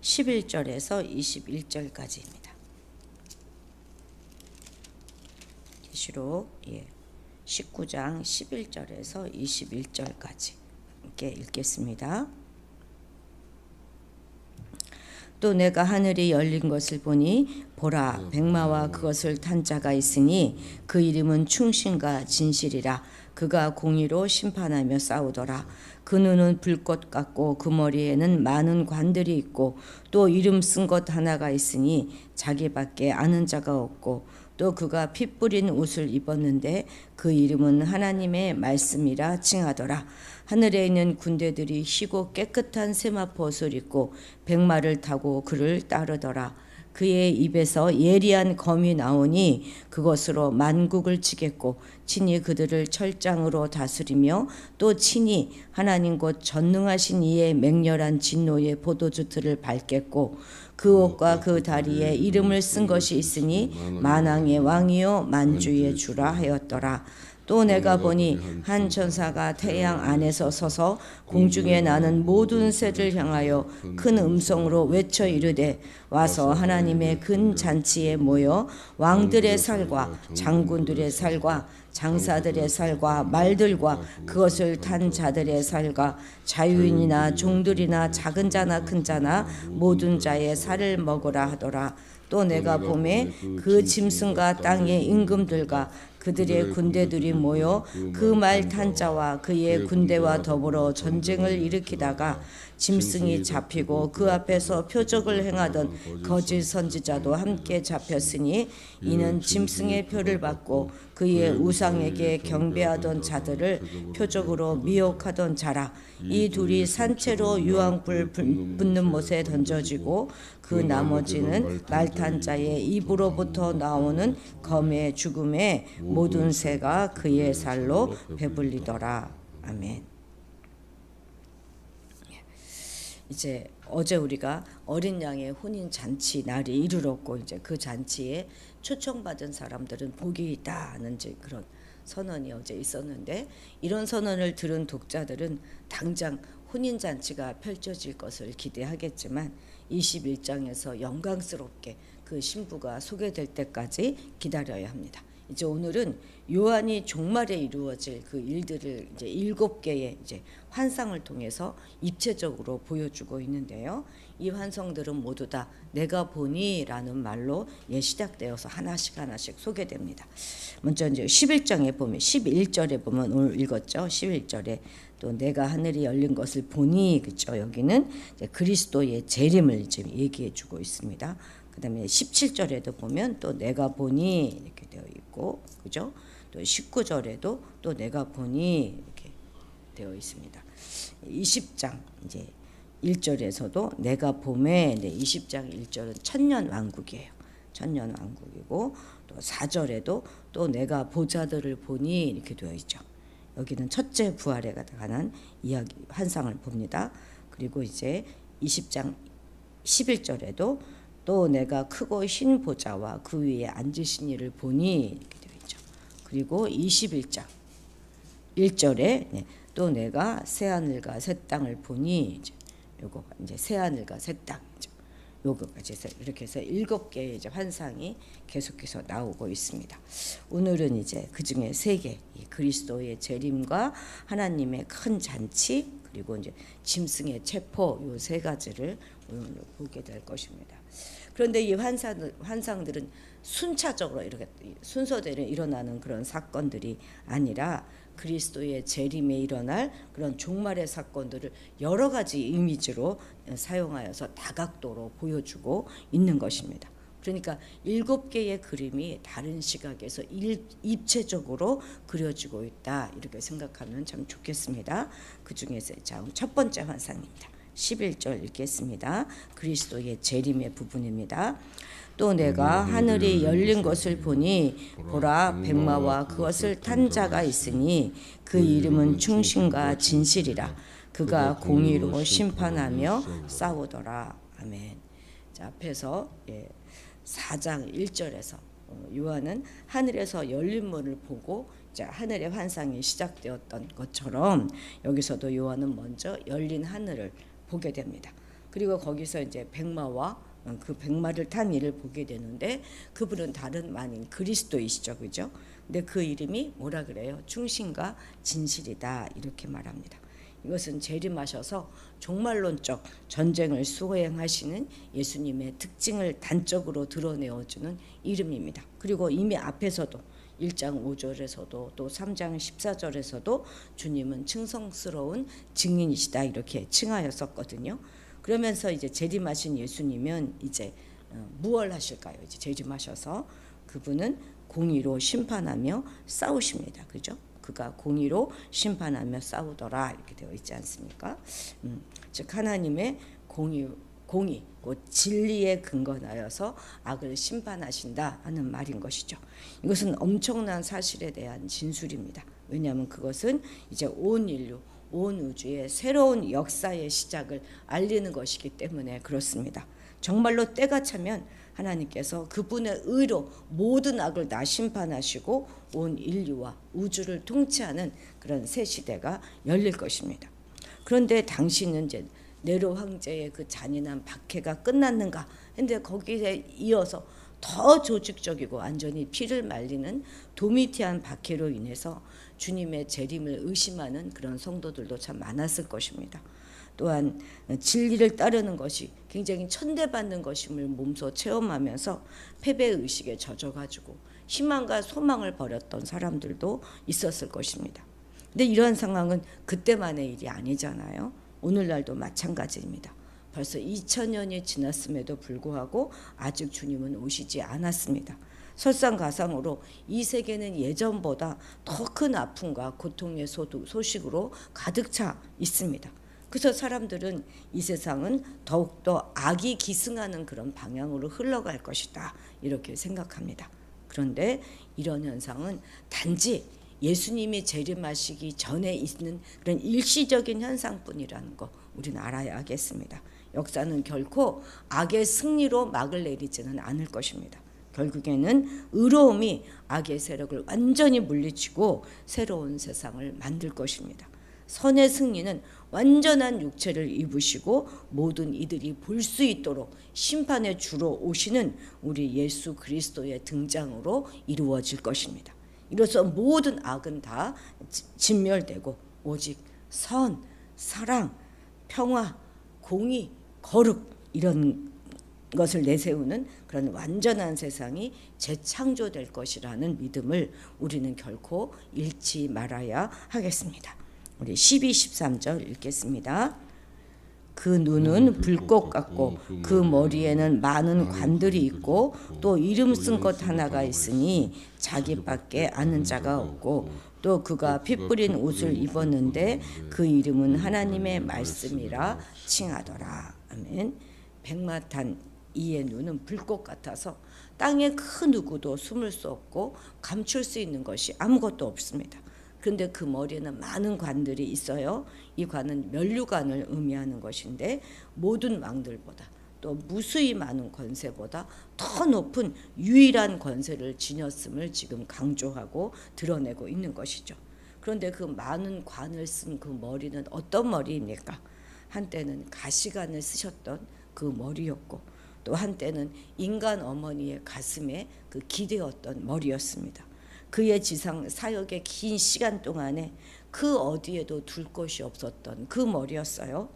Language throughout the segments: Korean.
11절에서 21절까지입니다. 계시록 19장 11절에서 21절까지 함께 읽겠습니다. 또 내가 하늘이 열린 것을 보니 보라 백마와 그것을 탄 자가 있으니 그 이름은 충신과 진실이라. 그가 공의로 심판하며 싸우더라. 그 눈은 불꽃 같고 그 머리에는 많은 관들이 있고 또 이름 쓴 것 하나가 있으니 자기밖에 아는 자가 없고 또 그가 피 뿌린 옷을 입었는데 그 이름은 하나님의 말씀이라 칭하더라. 하늘에 있는 군대들이 희고 깨끗한 세마포 옷을 입고 백마를 타고 그를 따르더라. 그의 입에서 예리한 검이 나오니 그것으로 만국을 치겠고 친히 그들을 철장으로 다스리며 또 친히 하나님 곧 전능하신 이의 맹렬한 진노의 포도주틀을 밟겠고 그 옷과 그 다리에 이름을 쓴 것이 있으니 만왕의 왕이요 만주의 주라 하였더라. 또 내가 보니 한 천사가 태양 안에서 서서 공중에 나는 모든 새를 향하여 큰 음성으로 외쳐 이르되 와서 하나님의 큰 잔치에 모여 왕들의 살과 장군들의 살과 장사들의 살과 말들과 그것을 탄 자들의 살과 자유인이나 종들이나 작은 자나 큰 자나 모든 자의 살을 먹으라 하더라. 또 내가 보매 그 짐승과 땅의 임금들과 그들의 군대들이 모여 그 말 탄 자와 그의 군대와 더불어 전쟁을 일으키다가 짐승이 잡히고 그 앞에서 표적을 행하던 거짓 선지자도 함께 잡혔으니 이는 짐승의 표를 받고 그의 우상에게 경배하던 자들을 표적으로 미혹하던 자라. 이 둘이 산채로 유황불 붙는 못에 던져지고 그 나머지는 말탄 자의 입으로부터 나오는 검의 죽음에 모든 새가 그의 살로 배불리더라. 아멘. 이제 어제 우리가 어린 양의 혼인 잔치 날이 이르렀고 이제 그 잔치에 초청받은 사람들은 복이 있다는 이제 그런 선언이 어제 있었는데 이런 선언을 들은 독자들은 당장 혼인 잔치가 펼쳐질 것을 기대하겠지만 21장에서 영광스럽게 그 신부가 소개될 때까지 기다려야 합니다. 이제 오늘은 요한이 종말에 이루어질 그 일들을 이제 7개의 이제 환상을 통해서 입체적으로 보여주고 있는데요. 이 환상들은 모두 다 내가 보니라는 말로 시작되어서 하나씩 소개됩니다. 먼저 이제 11장에 보면 11절에 보면 오늘 읽었죠. 11절에 또 내가 하늘이 열린 것을 보니 그죠. 여기는 이제 그리스도의 재림을 지금 얘기해 주고 있습니다. 그다음에 17절에도 보면 또 내가 보니 이렇게 되어 있고 그죠? 또 19절에도 또 내가 보니 이렇게 되어 있습니다. 20장 이제 1절에서도 내가 봄에 20장 1절은 천년 왕국이에요. 천년 왕국이고 또 4절에도 또 내가 보자들을 보니 이렇게 되어 있죠. 여기는 첫째 부활에 관한 이야기 환상을 봅니다. 그리고 이제 20장 11절에도 또 내가 크고 흰 보좌와 그 위에 앉으신 이를 보니 이렇게 되어 있죠. 그리고 21장 1절에 또 내가 새 하늘과 새 땅을 보니 요거 이제 새 하늘과 새 땅이죠. 요거까지 해서 이렇게 해서 7개의 이제 환상이 계속해서 나오고 있습니다. 오늘은 이제 그 중에 3개, 그리스도의 재림과 하나님의 큰 잔치 그리고 이제 짐승의 체포 요 3가지를 오늘 보게 될 것입니다. 그런데 이 환상들은 순차적으로 이렇게 순서대로 일어나는 그런 사건들이 아니라 그리스도의 재림에 일어날 그런 종말의 사건들을 여러 가지 이미지로 사용하여서 다각도로 보여주고 있는 것입니다. 그러니까 7개의 그림이 다른 시각에서 입체적으로 그려지고 있다 이렇게 생각하면 참 좋겠습니다. 그 중에서 첫 번째 환상입니다. 11절 읽겠습니다. 그리스도의 재림의 부분입니다. 또 내가 하늘이 열린 것을 보니 보라 백마와 그것을 탄 자가 있으니 그 이름은 충신과 진실이라. 그가 공의로 심판하며 싸우더라. 아멘. 자, 앞에서 4장 1절에서 요한은 하늘에서 열린 문을 보고 하늘의 환상이 시작되었던 것처럼 여기서도 요한은 먼저 열린 하늘을 보게 됩니다. 그리고 거기서 이제 백마와 그 백마를 탄 이를 보게 되는데 그분은 다른 아닌 그리스도이시죠, 그죠? 근데 그 이름이 뭐라 그래요? 충신과 진실이다 이렇게 말합니다. 이것은 재림하셔서 종말론적 전쟁을 수행하시는 예수님의 특징을 단적으로 드러내어주는 이름입니다. 그리고 이미 앞에서도 1장 5절에서도 또 3장 14절에서도 주님은 충성스러운 증인이시다 이렇게 칭하였었거든요. 그러면서 이제 재림하신 예수님은 이제 무얼 하실까요? 이제 재림하셔서 그분은 공의로 심판하며 싸우십니다. 그죠? 그가 공의로 심판하며 싸우더라 이렇게 되어 있지 않습니까? 즉 하나님의 공의 곧 진리에 근거하여서 악을 심판하신다 하는 말인 것이죠. 이것은 엄청난 사실에 대한 진술입니다. 왜냐하면 그것은 이제 온 인류, 온 우주의 새로운 역사의 시작을 알리는 것이기 때문에 그렇습니다. 정말로 때가 차면 하나님께서 그분의 의로 모든 악을 다 심판하시고 온 인류와 우주를 통치하는 그런 새 시대가 열릴 것입니다. 그런데 당시는 이제 네로 황제의 그 잔인한 박해가 끝났는가 했는데 거기에 이어서 더 조직적이고 완전히 피를 말리는 도미티안 박해로 인해서 주님의 재림을 의심하는 그런 성도들도 참 많았을 것입니다. 또한 진리를 따르는 것이 굉장히 천대받는 것임을 몸소 체험하면서 패배의식에 젖어가지고 희망과 소망을 버렸던 사람들도 있었을 것입니다. 근데 이러한 상황은 그때만의 일이 아니잖아요. 오늘날도 마찬가지입니다. 벌써 2000년이 지났음에도 불구하고 아직 주님은 오시지 않았습니다. 설상가상으로 이 세계는 예전보다 더 큰 아픔과 고통의 소식으로 가득 차 있습니다. 그래서 사람들은 이 세상은 더욱더 악이 기승하는 그런 방향으로 흘러갈 것이다 이렇게 생각합니다. 그런데 이런 현상은 단지 예수님이 재림하시기 전에 있는 그런 일시적인 현상뿐이라는 거 우리는 알아야겠습니다. 역사는 결코 악의 승리로 막을 내리지는 않을 것입니다. 결국에는 의로움이 악의 세력을 완전히 물리치고 새로운 세상을 만들 것입니다. 선의 승리는 완전한 육체를 입으시고 모든 이들이 볼 수 있도록 심판의 주로 오시는 우리 예수 그리스도의 등장으로 이루어질 것입니다. 이로써 모든 악은 다 진멸되고 오직 선, 사랑, 평화, 공의, 거룩 이런 것을 내세우는 그런 완전한 세상이 재창조될 것이라는 믿음을 우리는 결코 잃지 말아야 하겠습니다. 우리 12, 13절 읽겠습니다. 그 눈은 불꽃 같고 그 머리에는 많은 관들이 있고 또 이름 쓴 것 하나가 있으니 자기밖에 아는 자가 없고 또 그가 피 뿌린 옷을 입었는데 그 이름은 하나님의 말씀이라 칭하더라. 아멘. 백마탄 이의 눈은 불꽃 같아서 땅에 그 누구도 숨을 수 없고 감출 수 있는 것이 아무것도 없습니다. 그런데 그 머리에는 많은 관들이 있어요. 이 관은 면류관을 의미하는 것인데 모든 왕들보다 또 무수히 많은 권세보다 더 높은 유일한 권세를 지녔음을 지금 강조하고 드러내고 있는 것이죠. 그런데 그 많은 관을 쓴 그 머리는 어떤 머리입니까? 한때는 가시관을 쓰셨던 그 머리였고 또 한때는 인간 어머니의 가슴에 그 기대었던 머리였습니다. 그의 지상 사역의 긴 시간 동안에 그 어디에도 둘 곳이 없었던 그 머리였어요.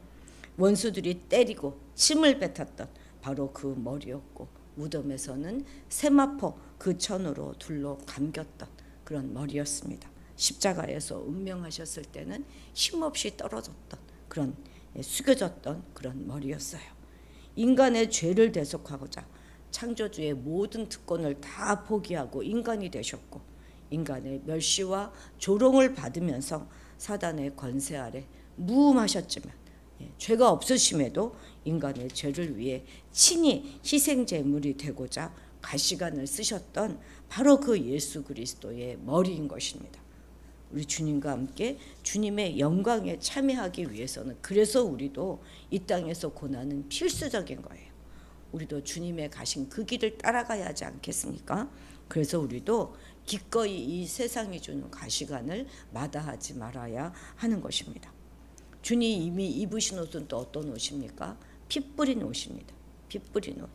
원수들이 때리고 침을 뱉었던 바로 그 머리였고 무덤에서는 세마포 그 천으로 둘로 감겼던 그런 머리였습니다. 십자가에서 운명하셨을 때는 힘없이 떨어졌던 그런 숙여졌던 그런 머리였어요. 인간의 죄를 대속하고자 창조주의 모든 특권을 다 포기하고 인간이 되셨고 인간의 멸시와 조롱을 받으면서 사단의 권세 아래 무음하셨지만 죄가 없으심에도 인간의 죄를 위해 친히 희생제물이 되고자 가시관을 쓰셨던 바로 그 예수 그리스도의 머리인 것입니다. 우리 주님과 함께 주님의 영광에 참여하기 위해서는 그래서 우리도 이 땅에서 고난은 필수적인 거예요. 우리도 주님의 가신 그 길을 따라가야 하지 않겠습니까? 그래서 우리도 기꺼이 이 세상이 주는 가시관을 마다하지 말아야 하는 것입니다. 주님이 이미 입으신 옷은 또 어떤 옷입니까? 피 뿌린 옷입니다. 피 뿌린 옷.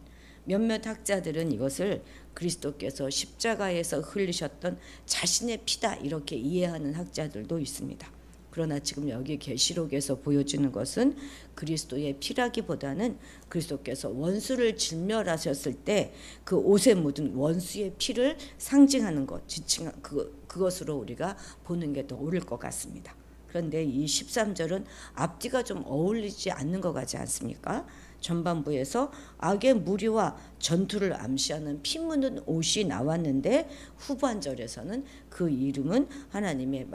몇몇 학자들은 이것을 그리스도께서 십자가에서 흘리셨던 자신의 피다 이렇게 이해하는 학자들도 있습니다. 그러나 지금 여기 계시록에서 보여주는 것은 그리스도의 피라기보다는 그리스도께서 원수를 진멸하셨을 때 그 옷에 묻은 원수의 피를 상징하는 것, 지칭한 그것으로 우리가 보는 게 더 옳을 것 같습니다. 그런데 이 13절은 앞뒤가 좀 어울리지 않는 것 같지 않습니까? 전반부에서 악의 무리와 전투를 암시하는 피 묻은 옷이 나왔는데 후반절에서는 그 이름은 하나님의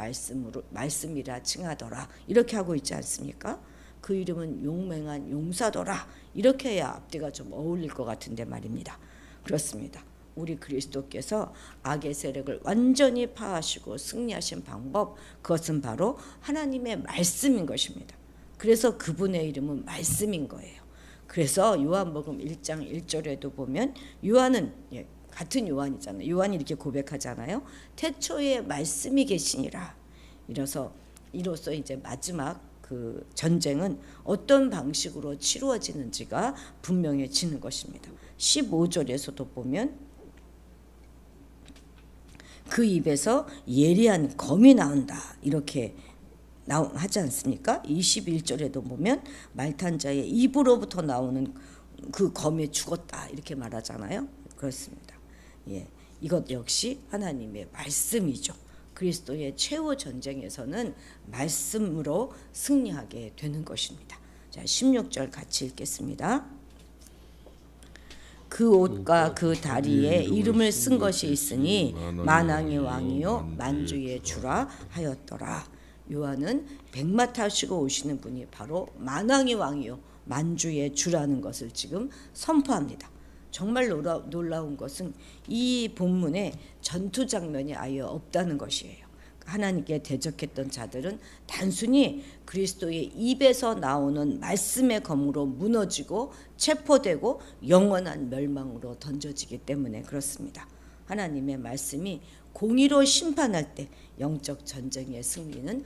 말씀이라 칭하더라 이렇게 하고 있지 않습니까? 그 이름은 용맹한 용사더라 이렇게 해야 앞뒤가 좀 어울릴 것 같은데 말입니다. 그렇습니다. 우리 그리스도께서 악의 세력을 완전히 파하시고 승리하신 방법, 그것은 바로 하나님의 말씀인 것입니다. 그래서 그분의 이름은 말씀인 거예요. 그래서 요한복음 1장 1절에도 보면 요한은 같은 요한이잖아요. 요한이 이렇게 고백하잖아요. 태초에 말씀이 계시니라. 이로써 이제 마지막 그 전쟁은 어떤 방식으로 치루어지는지가 분명해지는 것입니다. 15절에서도 보면 그 입에서 예리한 검이 나온다 이렇게 하지 않습니까? 21절에도 보면 말탄 자의 입으로부터 나오는 그 검이 죽었다 이렇게 말하잖아요. 그렇습니다. 이것 역시 하나님의 말씀이죠. 그리스도의 최후 전쟁에서는 말씀으로 승리하게 되는 것입니다. 자, 16절 같이 읽겠습니다. 그 옷과 그 다리에 이름을 쓴 것이 있으니 만왕의 왕이요 만주의 주라 하였더라. 요한은 백마 타시고 오시는 분이 바로 만왕의 왕이요 만주의 주라는 것을 지금 선포합니다. 정말 놀라운 것은 이 본문에 전투 장면이 아예 없다는 것이에요. 하나님께 대적했던 자들은 단순히 그리스도의 입에서 나오는 말씀의 검으로 무너지고 체포되고 영원한 멸망으로 던져지기 때문에 그렇습니다. 하나님의 말씀이 공의로 심판할 때 영적 전쟁의 승리는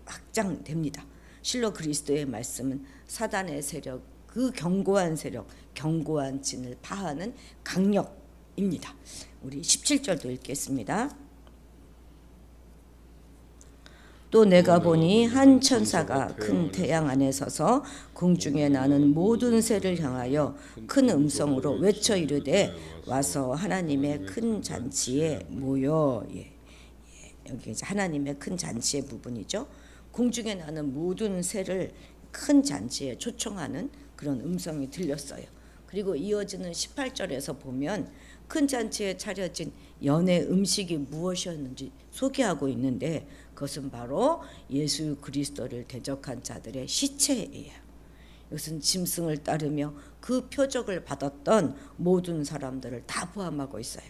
확장됩니다. 실로 그리스도의 말씀은 사단의 세력, 그 견고한 세력, 견고한 진을 파하는 강력입니다. 우리 17절도 읽겠습니다. 또 내가 보니 한 천사가 큰 태양 안에 서서 공중에 나는 모든 새를 향하여 큰 음성으로 외쳐 이르되 와서 하나님의 큰 잔치에 모여. 여기 이제 하나님의 큰 잔치의 부분이죠. 공중에 나는 모든 새를 큰 잔치에 초청하는 그런 음성이 들렸어요. 그리고 이어지는 18절에서 보면 큰 잔치에 차려진 연의 음식이 무엇이었는지 소개하고 있는데 그것은 바로 예수 그리스도를 대적한 자들의 시체예요. 이것은 짐승을 따르며 그 표적을 받았던 모든 사람들을 다 포함하고 있어요.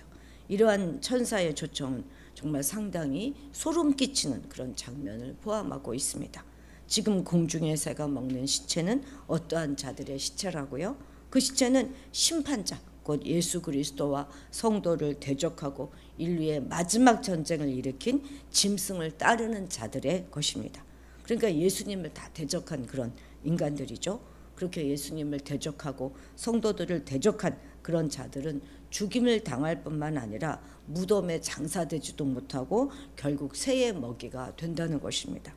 이러한 천사의 초청은 정말 상당히 소름 끼치는 그런 장면을 포함하고 있습니다. 지금 공중의 새가 먹는 시체는 어떠한 자들의 시체라고요? 그 시체는 심판자, 곧 예수 그리스도와 성도를 대적하고 인류의 마지막 전쟁을 일으킨 짐승을 따르는 자들의 것입니다. 그러니까 예수님을 다 대적한 그런 인간들이죠. 그렇게 예수님을 대적하고 성도들을 대적한 그런 자들은 죽임을 당할 뿐만 아니라 무덤에 장사되지도 못하고 결국 새의 먹이가 된다는 것입니다.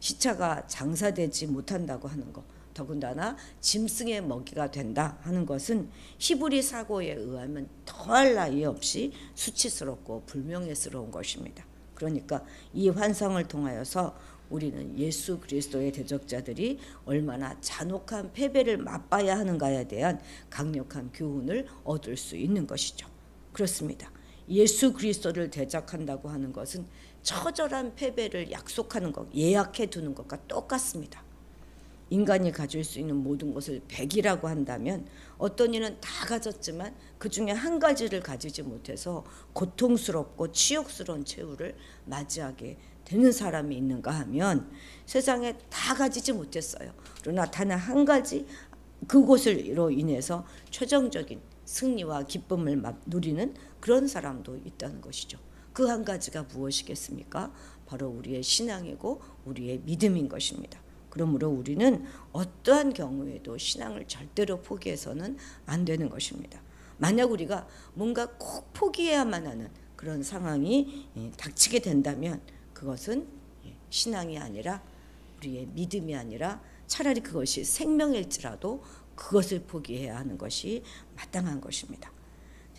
시체가 장사되지 못한다고 하는 것, 더군다나 짐승의 먹이가 된다 하는 것은 히브리 사고에 의하면 더할 나위 없이 수치스럽고 불명예스러운 것입니다. 그러니까 이 환상을 통하여서 우리는 예수 그리스도의 대적자들이 얼마나 잔혹한 패배를 맛봐야 하는가에 대한 강력한 교훈을 얻을 수 있는 것이죠. 그렇습니다. 예수 그리스도를 대적한다고 하는 것은 처절한 패배를 약속하는 것, 예약해 두는 것과 똑같습니다. 인간이 가질 수 있는 모든 것을 100이라고 한다면 어떤 이는 다 가졌지만 그 중에 한 가지를 가지지 못해서 고통스럽고 치욕스러운 최후를 맞이하게 되는 사람이 있는가 하면 세상에 다 가지지 못했어요. 그러나 단 한 가지 그곳으로 인해서 최종적인 승리와 기쁨을 누리는 그런 사람도 있다는 것이죠. 그 한 가지가 무엇이겠습니까? 바로 우리의 신앙이고 우리의 믿음인 것입니다. 그러므로 우리는 어떠한 경우에도 신앙을 절대로 포기해서는 안 되는 것입니다. 만약 우리가 뭔가 꼭 포기해야만 하는 그런 상황이 닥치게 된다면 그것은 신앙이 아니라 우리의 믿음이 아니라 차라리 그것이 생명일지라도 그것을 포기해야 하는 것이 마땅한 것입니다.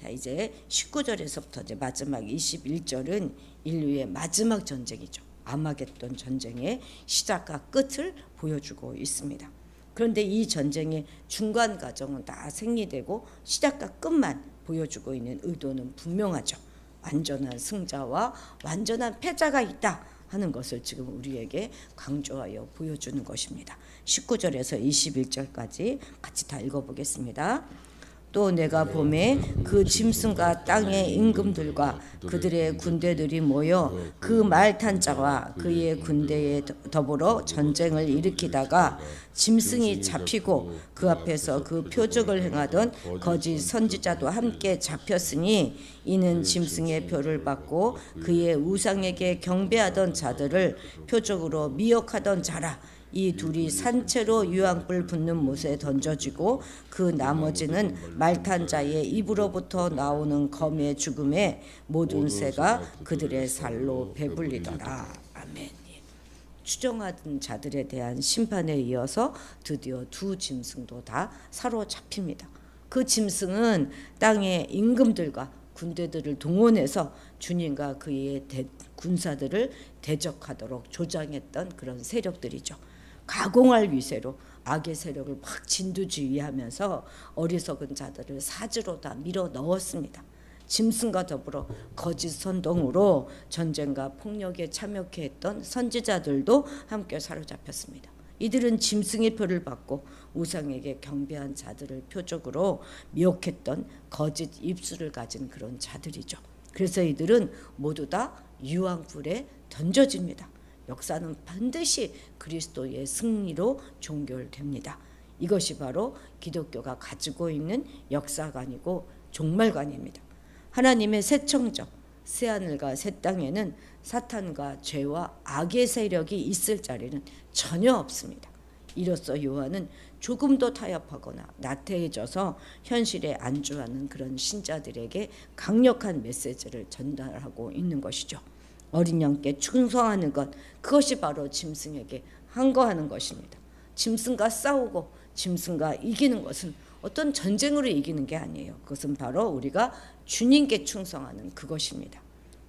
자, 이제 19절에서부터 이제 마지막 21절은 인류의 마지막 전쟁이죠. 아마겟돈 전쟁의 시작과 끝을 보여주고 있습니다. 그런데 이 전쟁의 중간 과정은 다 생리되고 시작과 끝만 보여주고 있는 의도는 분명하죠. 완전한 승자와 완전한 패자가 있다 하는 것을 지금 우리에게 강조하여 보여주는 것입니다. 19절에서 21절까지 같이 다 읽어보겠습니다. 또 내가 보매 그 짐승과 땅의 임금들과 그들의 군대들이 모여 그 말탄 자와 그의 군대에 더불어 전쟁을 일으키다가 짐승이 잡히고 그 앞에서 그 표적을 행하던 거짓 선지자도 함께 잡혔으니 이는 짐승의 표를 받고 그의 우상에게 경배하던 자들을 표적으로 미혹하던 자라. 이 둘이 산채로 유황불 붙는 못에 던져지고 그 나머지는 말탄 자의 입으로부터 나오는 검의 죽음에 모든 새가 그들의 살로 배불리더라. 아멘. 추정하던 자들에 대한 심판에 이어서 드디어 두 짐승도 다 사로잡힙니다. 그 짐승은 땅의 임금들과 군대들을 동원해서 주님과 그의 군사들을 대적하도록 조장했던 그런 세력들이죠. 가공할 위세로 악의 세력을 막 진두지휘하면서 어리석은 자들을 사지로 다 밀어 넣었습니다. 짐승과 더불어 거짓 선동으로 전쟁과 폭력에 참여케 했던 선지자들도 함께 사로잡혔습니다. 이들은 짐승의 표를 받고 우상에게 경배한 자들을 표적으로 미혹했던 거짓 입술을 가진 그런 자들이죠. 그래서 이들은 모두 다 유황불에 던져집니다. 역사는 반드시 그리스도의 승리로 종결됩니다. 이것이 바로 기독교가 가지고 있는 역사관이고 종말관입니다. 하나님의 새 천국, 새 하늘과 새 땅에는 사탄과 죄와 악의 세력이 있을 자리는 전혀 없습니다. 이로써 요한은 조금도 타협하거나 나태해져서 현실에 안주하는 그런 신자들에게 강력한 메시지를 전달하고 있는 것이죠. 어린 양께 충성하는 것, 그것이 바로 짐승에게 항거하는 것입니다. 짐승과 싸우고 짐승과 이기는 것은 어떤 전쟁으로 이기는 게 아니에요. 그것은 바로 우리가 주님께 충성하는 그것입니다.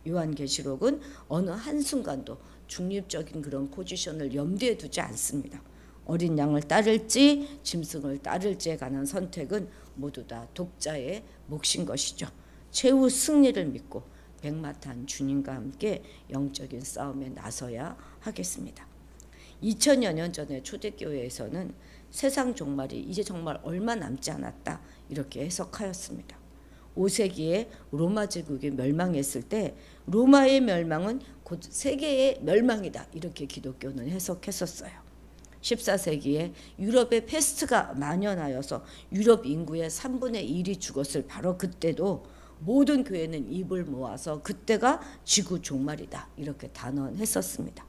요한계시록은 어느 한순간도 중립적인 그런 포지션을 염두에 두지 않습니다. 어린 양을 따를지 짐승을 따를지에 관한 선택은 모두 다 독자의 몫인 것이죠. 최후 승리를 믿고 백마탄 주님과 함께 영적인 싸움에 나서야 하겠습니다. 2000여 년 전에 초대교회에서는 세상 종말이 이제 정말 얼마 남지 않았다 이렇게 해석하였습니다. 5세기에 로마 제국이 멸망했을 때 로마의 멸망은 곧 세계의 멸망이다 이렇게 기독교는 해석했었어요. 14세기에 유럽에 패스트가 만연하여서 유럽 인구의 3분의 1이 죽었을 바로 그때도 모든 교회는 입을 모아서 그때가 지구 종말이다 이렇게 단언했었습니다.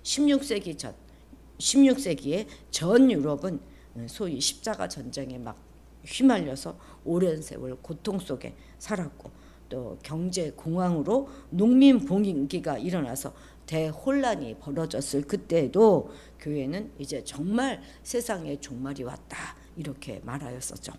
16세기에 전 유럽은 소위 십자가 전쟁에 막 휘말려서 오랜 세월 고통 속에 살았고 또 경제 공황으로 농민 봉기가 일어나서 대혼란이 벌어졌을 그때에도 교회는 이제 정말 세상의 종말이 왔다 이렇게 말하였었죠.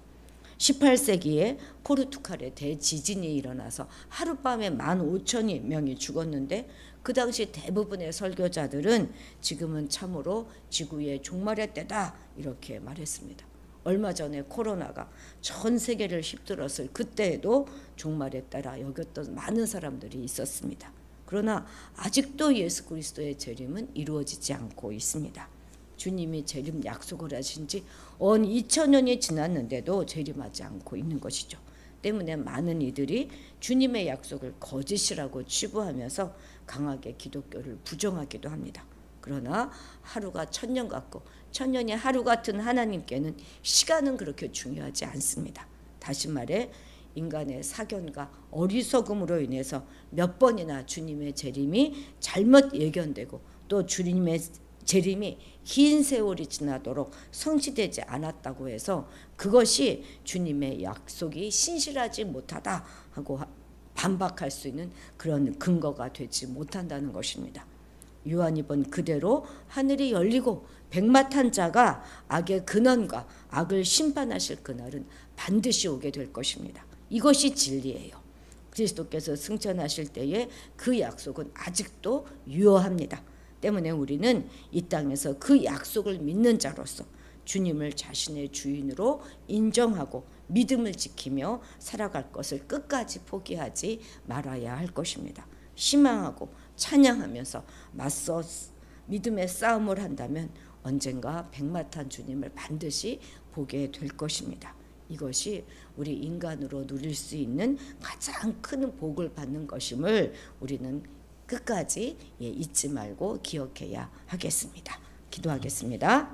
18세기에 포르투갈에 대지진이 일어나서 하룻밤에 15,000명이 죽었는데 그 당시 대부분의 설교자들은 지금은 참으로 지구의 종말의 때다 이렇게 말했습니다. 얼마 전에 코로나가 전 세계를 휩쓸었을 그때에도 종말의 때라 여겼던 많은 사람들이 있었습니다. 그러나 아직도 예수 그리스도의 재림은 이루어지지 않고 있습니다. 주님이 재림 약속을 하신 지 온 2000년이 지났는데도 재림하지 않고 있는 것이죠. 때문에 많은 이들이 주님의 약속을 거짓이라고 치부하면서 강하게 기독교를 부정하기도 합니다. 그러나 하루가 천년 같고 천년이 하루 같은 하나님께는 시간은 그렇게 중요하지 않습니다. 다시 말해 인간의 사견과 어리석음으로 인해서 몇 번이나 주님의 재림이 잘못 예견되고 또 주님의 재림이 긴 세월이 지나도록 성취되지 않았다고 해서 그것이 주님의 약속이 신실하지 못하다 하고 반박할 수 있는 그런 근거가 되지 못한다는 것입니다. 요한이 본 그대로 하늘이 열리고 백마탄 자가 악의 근원과 악을 심판하실 그날은 반드시 오게 될 것입니다. 이것이 진리예요. 그리스도께서 승천하실 때에 그 약속은 아직도 유효합니다. 때문에 우리는 이 땅에서 그 약속을 믿는 자로서 주님을 자신의 주인으로 인정하고 믿음을 지키며 살아갈 것을 끝까지 포기하지 말아야 할 것입니다. 희망하고 찬양하면서 맞서 믿음의 싸움을 한다면 언젠가 백마탄 주님을 반드시 보게 될 것입니다. 이것이 우리 인간으로 누릴 수 있는 가장 큰 복을 받는 것임을 우리는 끝까지 잊지 말고 기억해야 하겠습니다. 기도하겠습니다.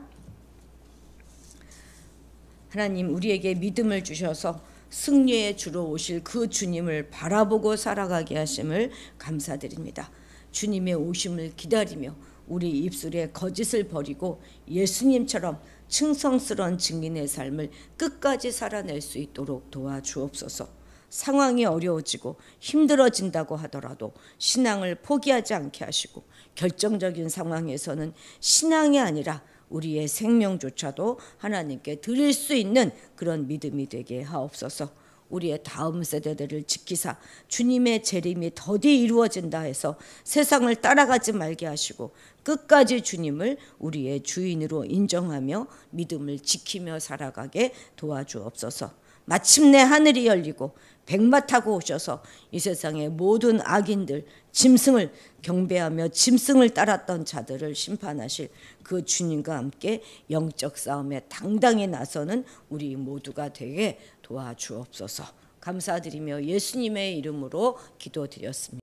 하나님, 우리에게 믿음을 주셔서 승리의 주로 오실 그 주님을 바라보고 살아가게 하심을 감사드립니다. 주님의 오심을 기다리며 우리 입술에 거짓을 버리고 예수님처럼 충성스러운 증인의 삶을 끝까지 살아낼 수 있도록 도와주옵소서. 상황이 어려워지고 힘들어진다고 하더라도 신앙을 포기하지 않게 하시고 결정적인 상황에서는 신앙이 아니라 우리의 생명조차도 하나님께 드릴 수 있는 그런 믿음이 되게 하옵소서. 우리의 다음 세대들을 지키사 주님의 재림이 더디 이루어진다 해서 세상을 따라가지 말게 하시고 끝까지 주님을 우리의 주인으로 인정하며 믿음을 지키며 살아가게 도와주옵소서. 마침내 하늘이 열리고 백마 타고 오셔서 이 세상의 모든 악인들, 짐승을 경배하며 짐승을 따랐던 자들을 심판하실 그 주님과 함께 영적 싸움에 당당히 나서는 우리 모두가 되게 도와주옵소서. 감사드리며 예수님의 이름으로 기도드렸습니다.